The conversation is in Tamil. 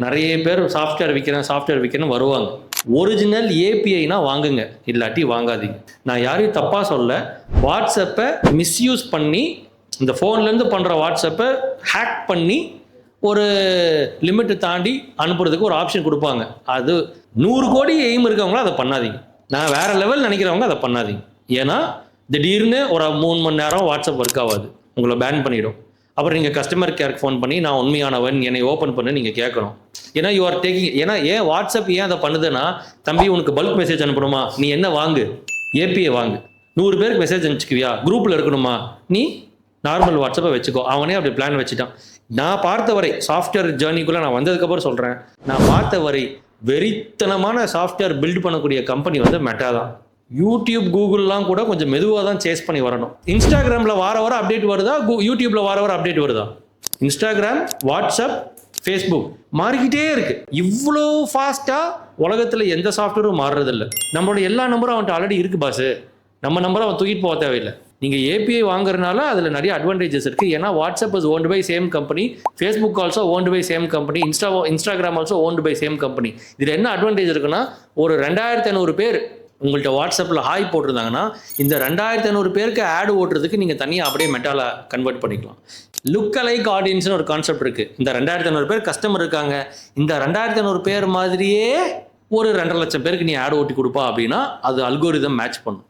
நிறைய பேர் சாஃப்ட்வேர் விற்கிறேன்னு வருவாங்க. ஒரிஜினல் ஏபிஐனா வாங்குங்க, இல்லாட்டி வாங்காதீங்க. நான் யாரையும் தப்பாக சொல்ல. வாட்ஸ்அப்பை மிஸ்யூஸ் பண்ணி, இந்த ஃபோன்லேருந்து பண்ணுற வாட்ஸ்அப்பை ஹேக் பண்ணி ஒரு லிமிட்டை தாண்டி அனுப்புறதுக்கு ஒரு ஆப்ஷன் கொடுப்பாங்க. அது 100 கோடி எய்ம் இருக்கவங்களும் அதை பண்ணாதீங்க. நான் வேற லெவல் நினைக்கிறவங்க அதை பண்ணாதீங்க. ஏன்னா திடீர்னு ஒரு 3 மணி நேரம் வாட்ஸ்அப் ஒர்க் ஆகாது, உங்களை பேன் பண்ணிடும். அப்புறம் நீங்கள் கஸ்டமர் கேருக்கு ஃபோன் பண்ணி நான் உண்மையானவன், என்னை ஓப்பன் பண்ணி நீங்கள் கேட்கணும். ஏன்னா யூ ஆர் டேக்கிங். ஏன்னா ஏன் வாட்ஸ்அப் ஏன் அதை பண்ணுதுன்னா, தம்பி உனக்கு பல்க் மெசேஜ் அனுப்பணுமா, நீ என்ன வாங்கு, ஏபிஐ வாங்கு. 100 பேருக்கு மெசேஜ் அனுப்பிச்சுக்குவியா, குரூப்பில் இருக்கணுமா, நீ நார்மல் வாட்ஸ்அப்பை வச்சுக்கோ. அவனே அப்படி பிளான் வச்சுட்டான். நான் பார்த்த வரை, சாஃப்ட்வேர் ஜேர்னிக்குள்ளே நான் வந்ததுக்கப்புறம் சொல்கிறேன், நான் பார்த்த வரை வெறித்தனமான சாஃப்ட்வேர் பில்ட் பண்ணக்கூடிய கம்பெனி வந்து மெட்டா தான். யூடியூப், கூகுள்லாம் கூட கொஞ்சம் மெதுவாக தான் சேஸ் பண்ணி வரணும். இன்ஸ்டாகிராமில் வார அப்டேட் வருதா, யூடியூப்பில் வார அப்டேட் வருதா? இன்ஸ்டாகிராம், வாட்ஸ்அப், ஃபேஸ்புக் மாறிக்கிட்டே இருக்கு. இவ்வளோ ஃபாஸ்ட்டாக உலகத்தில் எந்த சாஃப்ட்வேரும் மாறுறதில்லை. நம்மளோட எல்லா நம்பரும் அவன்கிட்ட ஆல்ரெடி இருக்கு பாஸ். நம்ம நம்பரை அவன் தூக்கிட்டு போக தேவையில்லை. நீங்கள் ஏபிஐ வாங்குறதுனால அதில் நிறைய அட்வான்டேஜஸ் இருக்குது. ஏன்னா WhatsApp is owned by same company, Facebook also owned by same company, Instagram also owned by same company. இதில் என்ன அட்வான்டேஜ் இருக்குன்னா, ஒரு 2500 பேர் உங்கள்கிட்ட வாட்ஸ்அப்பில் ஹாய் போட்டிருந்தாங்கன்னா, இந்த 2500 பேருக்கு ஆடு ஓட்டுறதுக்கு நீங்கள் தனியாக அப்படியே மெட்டால கன்வெர்ட் பண்ணிக்கலாம். லுக் அலைக் ஆடியன்ஸ்னு ஒரு கான்செப்ட் இருக்குது. இந்த 2500 பேர் கஸ்டமர் இருக்காங்க, இந்த 2500 பேர் மாதிரியே ஒரு 2.5 லட்சம் பேருக்கு நீ ஆடு ஓட்டி கொடுப்பா அப்படின்னா அது அல்கோரிதம் மேட்ச் பண்ணும்.